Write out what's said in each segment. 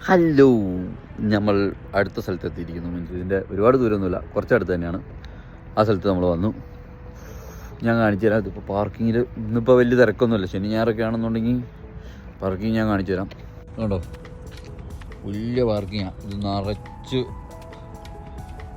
Hello, നമ്മൾ അടുത്ത സ്ഥലത്ത് എത്തിയിരിക്കുന്നു. മീൻസ് ഇതിൻ്റെ ഒരുപാട് ദൂരമൊന്നുമില്ല, കുറച്ചടുത്ത് തന്നെയാണ്. ആ സ്ഥലത്ത് നമ്മൾ വന്നു. ഞാൻ കാണിച്ചു തരാം. ഇതിപ്പോൾ പാർക്കിങ്ങിൽ ഇന്നിപ്പോൾ വലിയ തിരക്കൊന്നുമില്ല. ശനി ഞായറൊക്കെ ആണെന്നുണ്ടെങ്കിൽ പാർക്കിങ് ഞാൻ കാണിച്ചു തരാം. കേട്ടോ, വലിയ പാർക്കിങ്ങാണ്. ഇത് നിറച്ച്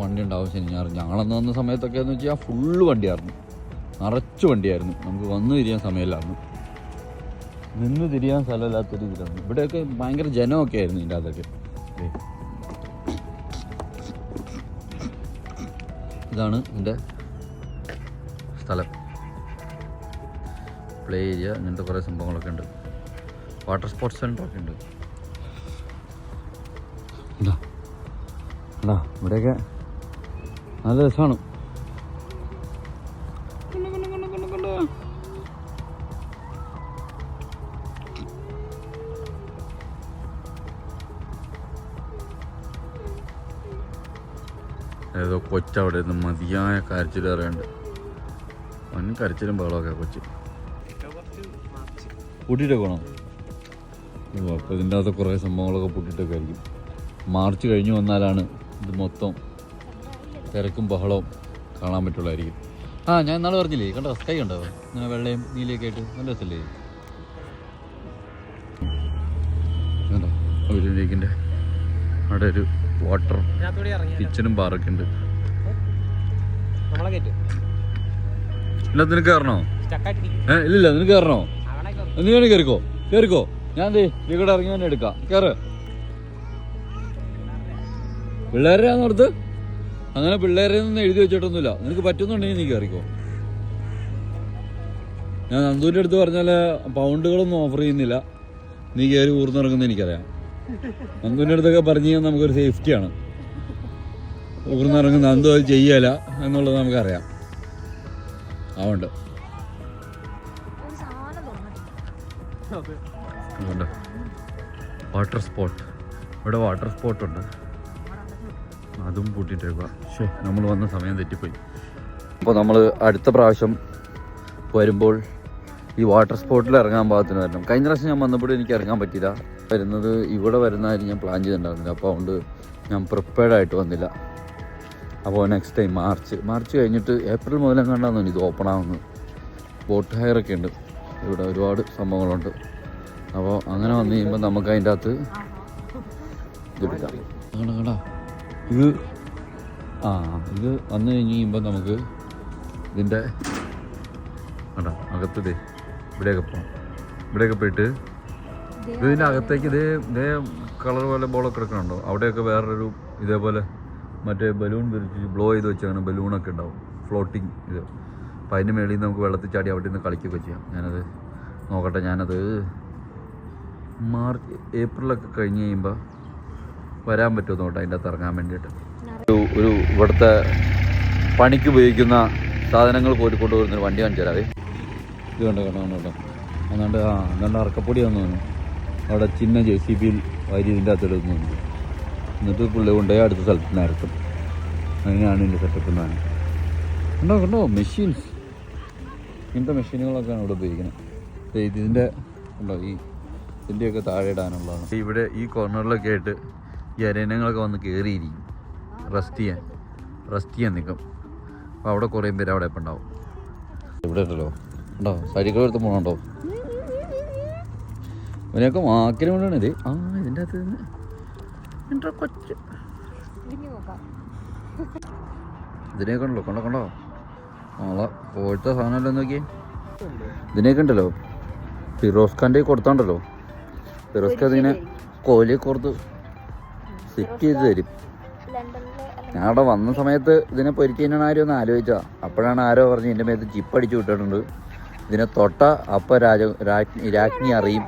വണ്ടി ഉണ്ടാവും ശനി ഞായർ. ഞങ്ങളന്ന് വന്ന സമയത്തൊക്കെ എന്ന് വെച്ചാൽ ഫുള്ള് വണ്ടിയായിരുന്നു, നിറച്ച് വണ്ടിയായിരുന്നു. നമുക്ക് വന്നു തിരിയാൻ സമയമില്ലായിരുന്നു, നിന്ന് തിരിയാൻ സ്ഥലമില്ലാത്ത രീതിയിലാണ്. ഇവിടെയൊക്കെ ഭയങ്കര ജനമൊക്കെ ആയിരുന്നു ഇതിൻ്റെ അകത്തൊക്കെ. ഇതാണ് ഇതിൻ്റെ സ്ഥലം, പ്ലേ ഏരിയ, അങ്ങനത്തെ കുറേ സംഭവങ്ങളൊക്കെ ഉണ്ട്. വാട്ടർ സ്പോർട്സ് സെൻ്ററൊക്കെ ഉണ്ട്. ഇവിടെയൊക്കെ നല്ല രസമാണ്. ഏതോ കൊച്ചവിടെ നിന്ന് മതിയായ കരച്ചിൽ അറിയാണ്ട് അവനും കരച്ചിലും ബഹളമൊക്കെ കൊച്ച് പൂട്ടിയിട്ടൊക്കെ വേണോ? അപ്പോൾ ഇതിൻ്റെ അകത്ത് കുറേ സംഭവങ്ങളൊക്കെ പൂട്ടിയിട്ടൊക്കെ ആയിരിക്കും. മാർച്ച് കഴിഞ്ഞ് വന്നാലാണ് ഇത് മൊത്തം തിരക്കും ബഹളവും കാണാൻ പറ്റുള്ളായിരിക്കും. ഞാൻ ഇന്നാൾ പറഞ്ഞില്ലേ, കണ്ടോ സ്കൈ ഉണ്ടോ ഇങ്ങനെ വെള്ളയും നീലയൊക്കെ ആയിട്ട് നല്ല രസമല്ലേ? കണ്ടോ അവരിലേക്കിൻ്റെ അവിടെ ഒരു വാട്ടർ കിച്ചണും ബാറൊക്കെ ഉണ്ട്. ഇല്ല, നിനക്ക് കയറണോ? ഇല്ലില്ല, നിനക്ക് കയറണോ? നീ വേണേ കയറിക്കോ, കയറിക്കോ. ഞാൻ ഇവിടെ ഇറങ്ങി തന്നെ എടുക്കാം. കയറ്. പിള്ളേരെ ആണെന്നോർത്ത് അങ്ങനെ പിള്ളേരെ ഒന്നും എഴുതി വെച്ചിട്ടൊന്നുമില്ല. നിനക്ക് പറ്റുന്നുണ്ടെങ്കിൽ നീ കയറിക്കോ. ഞാൻ നന്ദൂരിൻ്റെ അടുത്ത് പറഞ്ഞാൽ പൗണ്ടുകളൊന്നും ഓഫർ ചെയ്യുന്നില്ല, നീ കയറി ഊർന്നിറങ്ങുന്നത് എനിക്കറിയാം. നന്ദൂരിൻ്റെ അടുത്തൊക്കെ പറഞ്ഞു കഴിഞ്ഞാൽ നമുക്കൊരു സേഫ്റ്റിയാണ്. ഊർന്നിറങ്ങുന്ന നന്ദു അത് ചെയ്യല എന്നുള്ളത് നമുക്കറിയാം. അതുകൊണ്ട് വാട്ടർ സ്പോട്ട്, ഇവിടെ വാട്ടർ സ്പോട്ടുണ്ട്, അതും പൂട്ടിയിട്ടേക്കുക. പക്ഷേ നമ്മൾ വന്ന സമയം തെറ്റിപ്പോയി. അപ്പോൾ നമ്മൾ അടുത്ത പ്രാവശ്യം വരുമ്പോൾ ഈ വാട്ടർ സ്പോട്ടിൽ ഇറങ്ങാൻ പാകത്തിന് വരണം. കഴിഞ്ഞ പ്രാവശ്യം ഞാൻ വന്നപ്പോഴും എനിക്ക് ഇറങ്ങാൻ പറ്റിയില്ല. വരുന്നത് ഇവിടെ വരുന്നതായിരുന്നു ഞാൻ പ്ലാൻ ചെയ്തിട്ടുണ്ടായിരുന്നില്ല. അപ്പോൾ അതുകൊണ്ട് ഞാൻ പ്രിപ്പയർഡായിട്ട് വന്നില്ല. അപ്പോൾ നെക്സ്റ്റ് ടൈം മാർച്ച് കഴിഞ്ഞിട്ട് ഏപ്രിൽ മുതലെങ്ങാണ്ടാന്ന് ഇത് ഓപ്പൺ ആവുന്നത്. ബോട്ട് ഹയറൊക്കെ ഉണ്ട് ഇവിടെ, ഒരുപാട് സംഭവങ്ങളുണ്ട്. അപ്പോൾ അങ്ങനെ വന്നു കഴിയുമ്പോൾ നമുക്ക് അതിൻ്റെ അകത്ത് ഇതെടുക്കാം. കണ്ടോ ഇത് ഇത് വന്നു കഴിഞ്ഞ് കഴിയുമ്പോൾ നമുക്ക് ഇതിൻ്റെ കണ്ടോ അകത്ത് ഇവിടെയൊക്കെ പോകാം. ഇവിടെയൊക്കെ പോയിട്ട് ഇതിൻ്റെ അകത്തേക്ക് ഇതേ കളർ പോലെ ബോളൊക്കെ എടുക്കണുണ്ടോ? അവിടെയൊക്കെ വേറൊരു ഇതേപോലെ മറ്റേ ബലൂൺ വിരിച്ച് ബ്ലോ ചെയ്ത് വെച്ചാണ് ബലൂണൊക്കെ ഉണ്ടാവും, ഫ്ലോട്ടിങ് ഇത്. അപ്പോൾ അതിൻ്റെ മേളിൽ നിന്ന് നമുക്ക് വെള്ളത്തിൽ ചാടി അവിടെ നിന്ന് കളിക്കുകയൊക്കെ ചെയ്യാം. ഞാനത് നോക്കട്ടെ. ഞാനത് ഏപ്രിലൊക്കെ കഴിഞ്ഞ് കഴിയുമ്പോൾ വരാൻ പറ്റുമോ നോട്ടെ അതിൻ്റെ അകത്ത് ഇറങ്ങാൻ വേണ്ടിയിട്ട്. ഒരു ഇവിടുത്തെ പണിക്ക് ഉപയോഗിക്കുന്ന സാധനങ്ങൾ കോരിക്കൊണ്ട് വരുന്നൊരു വണ്ടി കാണിച്ചു തരാവേ. ഇത് കണ്ടോ അന്നാണ്ട് അറക്കപ്പൊടി വന്നു തോന്നുന്നു. അവിടെ ചിന്ന JCB വരി ഇതിൻ്റെ അകത്ത് എടുക്കുന്നുണ്ട്. എന്നിട്ട് പുള്ളി കൊണ്ടുപോയി അടുത്ത സ്ഥലത്ത് നിരത്തും. അങ്ങനെയാണ് ഇതിൻ്റെ സെറ്റപ്പ് എന്നാണ്. കണ്ടോ മെഷീൻസ്, ഇങ്ങനത്തെ മെഷീനുകളൊക്കെയാണ് ഇവിടെ ഉപയോഗിക്കുന്നത്. ഇതിൻ്റെ ഉണ്ടോ ഇതിൻ്റെയൊക്കെ താഴെ ഇടാനുള്ളതാണ്. ഇവിടെ ഈ കോർണറിലൊക്കെ ആയിട്ട് ഈ അരയണങ്ങളൊക്കെ വന്ന് കയറിയിരിക്കും, റെസ്റ്റ് ചെയ്യാൻ നിൽക്കും. അപ്പോൾ അവിടെ കുറേ പേര് അവിടെ ഇപ്പം ഉണ്ടാവും. ഇവിടെ ഉണ്ടല്ലോ ഉണ്ടോ സൈഡിൽ എടുത്ത് പോകണുണ്ടോ? ഇവനെയൊക്കെ മാക്കിന് വേണ്ടിയാണ് ഇത്. ഇതിൻ്റെ അകത്ത് നിന്ന് കൊച്ച് ഇതിനെയൊക്കെ ഉണ്ടല്ലോ. കണ്ടോ നാളെ പോഴത്തെ സാധനമല്ലോ നോക്കിയേ. ഇതിനെയൊക്കെ ഉണ്ടല്ലോ ഫിറോസ് ഖാൻ്റെ കൊടുത്താണ്ടല്ലോ. ഫിറോസ് ഖാൻ ഇതിനെ കോലിയെ കൊടുത്ത് സെറ്റ് ചെയ്ത് തരും. ഞാൻ അവിടെ വന്ന സമയത്ത് ഇതിനെ പൊരിക്കാനാണ് ആരും ഒന്ന് ആലോചിച്ചാ. അപ്പോഴാണ് ആരോ പറഞ്ഞ് എൻ്റെ മേത്ത് ചിപ്പ് അടിച്ചു വിട്ടിട്ടുണ്ട്. ഇതിനെ തൊട്ട അപ്പം രാജ്ഞി അറിയും,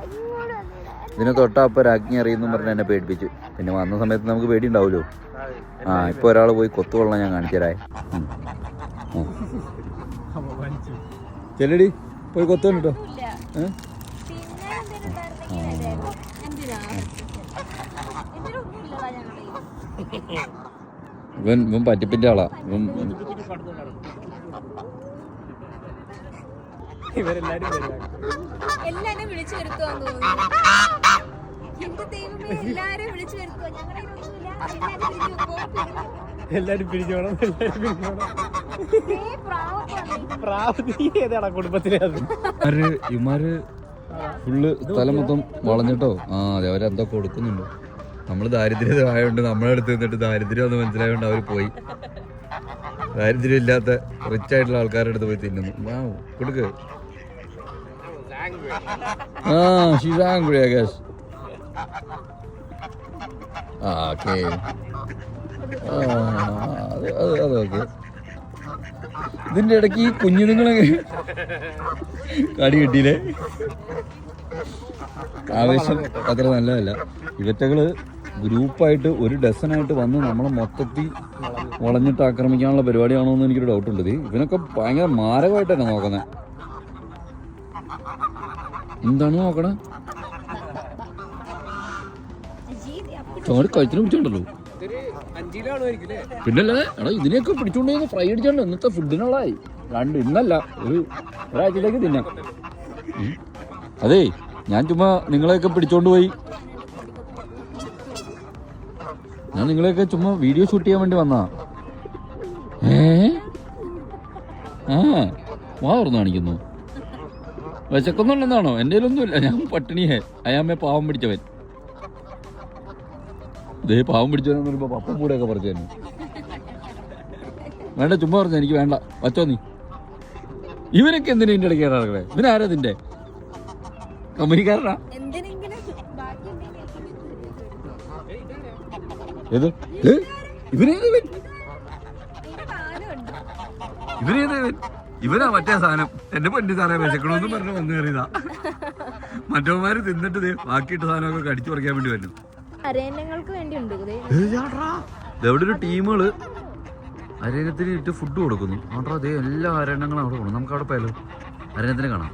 ഇതിനെ തൊട്ട അപ്പം രാജ്ഞി അറിയുമെന്നും പറഞ്ഞ് എന്നെ പേടിപ്പിച്ചു. പിന്നെ വന്ന സമയത്ത് നമുക്ക് പേടി ഉണ്ടാവുമല്ലോ. ഇപ്പോൾ ഒരാൾ പോയി കൊത്തുകൊള്ളാൻ ഞാൻ കാണിച്ചു തരാം. ചെല്ലടി പോയി കൊത്തുകൊണ്ട് കേട്ടോ. ഇവൻ പറ്റിപ്പിൻ്റെ ആളാ. എല്ലാരും വിളിച്ചു വരുത്തുവാന്ന് തോന്നുന്നു. എല്ലാരും പിരിഞ്ഞോണം ഏതാടാ കുടുംബത്തിലെ ഇമാര് ഫുള്ള് സ്ഥലം മൊത്തം വളഞ്ഞിട്ടോ. അതെ, അവരെന്തോ കൊടുക്കുന്നുണ്ട്. നമ്മള് ദാരിദ്ര്യത ആയതുകൊണ്ട് നമ്മളെ അടുത്ത് നിന്നിട്ട് ദാരിദ്ര്യം ഒന്ന് മനസ്സിലായതുകൊണ്ട് അവര് പോയി. ദാരിദ്ര്യം ഇല്ലാത്ത റിച്ച് ആയിട്ടുള്ള ആൾക്കാരുടെ അടുത്ത് പോയി തിന്നുന്നു. കൊടുക്ക്. she's angry, I guess. Okay. അതൊക്കെ ഇതിന്റെ ഇടയ്ക്ക് ഈ കുഞ്ഞുങ്ങളെ കടി കിട്ടിയില്ലേ? ആവേശം അത്ര നല്ലതല്ല. ഇവറ്റകള് ഗ്രൂപ്പായിട്ട് ഒരു ഡസനായിട്ട് വന്ന് നമ്മളെ മൊത്തത്തിൽ വളഞ്ഞിട്ട് ആക്രമിക്കാനുള്ള പരിപാടിയാണോ എന്ന് എനിക്കൊരു ഡൗട്ടുണ്ട്. ഇവനൊക്കെ ഭയങ്കര മാരകമായിട്ട് തന്നെ നോക്കുന്നത്. എന്താണ് നോക്കണേ? ചോറ് കഴിച്ചിന് പിടിച്ചോണ്ടല്ലോ. പിന്നല്ലേ എടാ, ഇതിനെയൊക്കെ പിടിച്ചോണ്ട് ഫ്രൈ അടിച്ചോണ്ട് ഇന്നത്തെ ഫുഡിനുള്ളതായി. ഇന്നല്ല, ഒരാഴ്ചയിലേക്ക് തിന്നാം. അതേ, ഞാൻ ചുമ്മാ നിങ്ങളെയൊക്കെ പിടിച്ചോണ്ട് പോയി. ഞാൻ നിങ്ങളെയൊക്കെ ചുമ്മാ വീഡിയോ ഷൂട്ട് ചെയ്യാൻ വേണ്ടി വന്നാ. വാ തുറന്നു കാണിക്കുന്നു. വിശക്കുന്നുണ്ടെന്നാണോ? എൻ്റെ കയ്യിലൊന്നുമില്ല, ഞാൻ പട്ടിണിയെ. അയാമ്മേ പാവം പിടിച്ചവൻ. ദേ പാവം പിടിച്ചവനെന്ന് പറയുമ്പോ പപ്പം കൂടെയൊക്കെ പറിച്ചു തന്നെ. വേണ്ട, ചുമ്മാ പറഞ്ഞു, എനിക്ക് വേണ്ട, വച്ചോ നീ. ഇവനൊക്കെ എന്തിനാ ഇതിന്റെ ഇടയ്ക്ക് നടക്കണേ? ഇവനാരാ ഇതിന്റെ കമ്പനിക്കാരനാ? ഏത് ഇവനാ മറ്റേ സാധനം. എന്റെ പൊന്നു സാധനം വിശക്കണമെന്നും പറഞ്ഞ് വന്നു കയറിയതാ. മറ്റവന്മാര് തിന്നിട്ട് ബാക്കിയിട്ട സാധനമൊക്കെ കടിച്ചു പറിക്കാൻ വേണ്ടി വന്നു. എവിടെ ഒരു ടീമുകള് അരണ്യത്തിന് ഇട്ട് ഫുഡ് കൊടുക്കുന്നു. ആണ്ടാ, അതേ എല്ലാ അരണ്യങ്ങളും അവിടെ പോകണം. നമുക്ക് അവിടെ പോയാലോ? അരണ്യത്തിനെ കാണാം.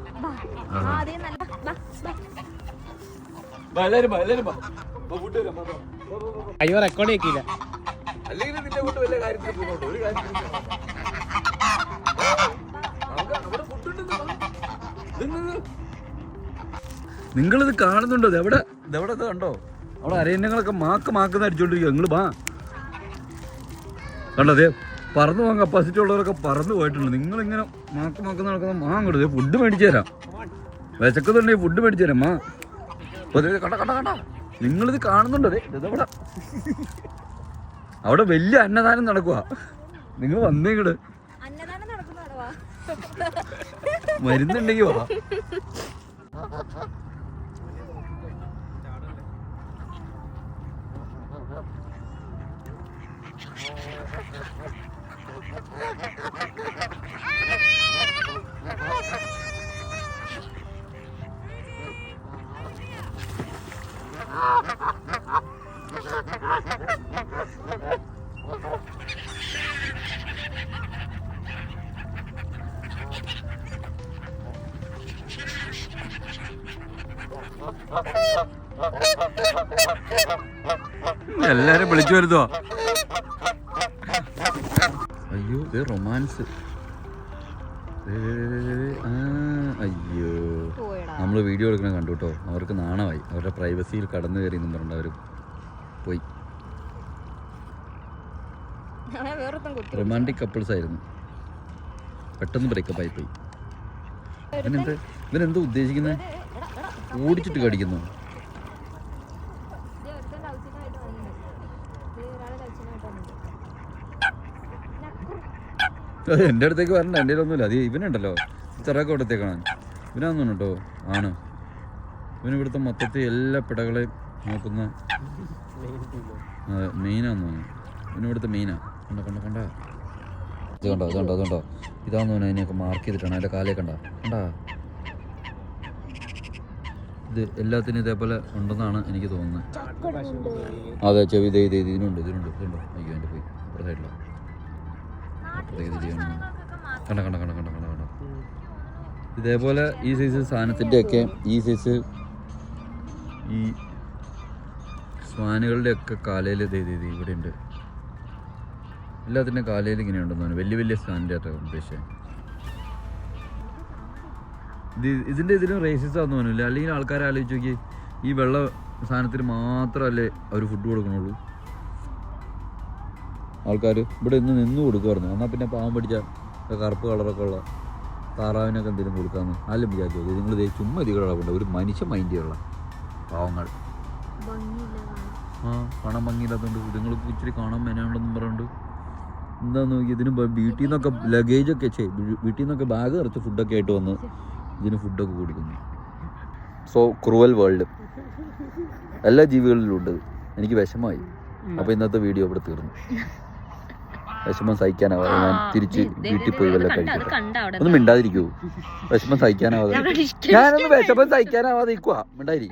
അയ്യോ, റെക്കോർഡ് ചെയ്യില്ല. നിങ്ങളിത് കാണുന്നുണ്ടോ? എവിടെ കണ്ടോ? അവിടെ അരണ്യങ്ങളൊക്കെ മാക്കുന്ന അടിച്ചോണ്ടിരിക്കുക. നിങ്ങൾ വാ. കണ്ടോ? അതേ പറന്നു പോകാൻ കപ്പാസിറ്റി ഉള്ളവരൊക്കെ പറന്നു പോയിട്ടുണ്ട്. നിങ്ങളിങ്ങനെ മാക്കുന്ന നടക്കുന്ന അങ്ങോട്ട് ഫുഡ് മേടിച്ചു തരാം. വിശക്കുന്നുണ്ടെങ്കിൽ ഫുഡ് മേടിച്ചു തരാം. കണ്ട നിങ്ങളിത് കാണുന്നുണ്ടോ? ഇതെവിടെ? അവിടെ വലിയ അന്നദാനം നടക്കുക. നിങ്ങൾ വന്നേങ്ങട്. മരുന്നുണ്ടെങ്കി വാ. എല്ലാരും വിളിച്ചു വരുത്തോ? അയ്യോ, ഇത് റൊമാൻസ്. അയ്യോ, നമ്മൾ വീഡിയോ എടുക്കണ കണ്ടു കേട്ടോ. അവർക്ക് നാണമായി. അവരുടെ പ്രൈവസിയിൽ കടന്നു കയറി എന്നും പറഞ്ഞിട്ട് അവർ പോയി. റൊമാൻറ്റിക് കപ്പിൾസ് ആയിരുന്നു. പെട്ടെന്ന് ബ്രേക്കപ്പ് ആയി പോയി. ഇവനെന്താ ഉദ്ദേശിക്കുന്നത്? ഓടിച്ചിട്ട് കടിക്കുന്നു. എൻ്റെ അടുത്തേക്ക് വരണ്ട, എൻ്റെ ഒന്നുമില്ല. അത് ഇവനുണ്ടല്ലോ ചിറകൊക്കെ ഇടത്തേക്കാണ്. ഇവനാന്ന് കേട്ടോ. ആണ് ഇവന് ഇവിടുത്തെ മൊത്തത്തിൽ എല്ലാ പിടകളെയും നോക്കുന്ന മെയിനാന്ന് തോന്നുന്നു. ഇവനിവിടുത്തെ മെയിനാ. കണ്ട അതുകൊണ്ടോ ഇതാന്ന് തോന്നുന്നു. അതിനെയൊക്കെ മാർക്ക് ചെയ്തിട്ടാണ്. അതിൻ്റെ കാലേ കണ്ടാ. ഇത് എല്ലാത്തിനും ഇതേപോലെ ഉണ്ടെന്നാണ് എനിക്ക് തോന്നുന്നത്. അതെ, ചെവി ഇതിനുണ്ട്. അയ്യോ, എൻ്റെ പോയി അപ്പുറത്തെ സൈഡിലാണ്. കണ്ട ഇതേപോലെ ഈ സൈസ് സാധനത്തിൻ്റെ ഒക്കെ ഈ സൈസ് ഈ സ്വാനുകളുടെ ഒക്കെ കാലയിൽ ഇവിടെ ഉണ്ട്. എല്ലാത്തിൻ്റെ കാലയിൽ ഇങ്ങനെ ഉണ്ടെന്ന് തോന്നുന്നു. വലിയ സ്വാനിൻ്റെ ആട്ടോ ഉദ്ദേശിച്ചത്. ഇതിലും റേസിസ് ആണെന്ന് തോന്നുന്നില്ല. അല്ലെങ്കിൽ ആൾക്കാരെ ആലോചിച്ച് നോക്കി, ഈ വെള്ള സാധനത്തിന് മാത്രമല്ലേ അവർ ഫുഡ് കൊടുക്കണുള്ളൂ. ആൾക്കാർ ഇവിടെ നിന്ന് കൊടുക്കുമായിരുന്നു. എന്നാൽ പിന്നെ പാവം പിടിച്ച കറുപ്പ് കളറൊക്കെ ഉള്ള താറാവിനൊക്കെ എന്തെങ്കിലും കൊടുക്കാമെന്ന് ആരും വിചാരിച്ചു. നിങ്ങൾ ചുമ്മാ ഇതികളുണ്ട് ഒരു മനുഷ്യ മൈൻഡിയുള്ള പാവങ്ങൾ. കാണാൻ ഭംഗിയില്ലാത്തതുകൊണ്ട് ഇതുങ്ങൾക്ക് ഇച്ചിരി കാണാൻ മെനാണെന്നും പറഞ്ഞുകൊണ്ട് എന്താന്ന് നോക്കി ഇതിന് വീട്ടിൽ നിന്നൊക്കെ ലഗേജൊക്കെ വീട്ടിൽ നിന്നൊക്കെ ബാഗ് നിറച്ച് ഫുഡൊക്കെ ആയിട്ട് വന്ന് ഇതിന് ഫുഡൊക്കെ കൊടുക്കുന്നു. സോ ക്രൂവൽ വേൾഡ് എല്ലാ ജീവികളിലും ഉണ്ട്. എനിക്ക് വിഷമമായി. അപ്പോൾ ഇന്നത്തെ വീഡിയോ ഇവിടെ തീർന്നു. വിഷമം സഹിക്കാനാവാതെ ഞാൻ തിരിച്ച് വീട്ടിൽ പോയി വല്ല കഴിക്കട്ടെ. ഒന്നും മിണ്ടാതിരിക്കൂ. വിഷമം സഹിക്കാനാവാതെ ഞാനൊന്ന് വിഷമം സഹിക്കാനാവാതെ നിൽക്കുക. മിണ്ടായിരി.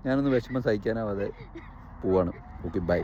ഞാനൊന്ന് വിഷമം സഹിക്കാനാവാതെ പോവാണ്. Okay bye.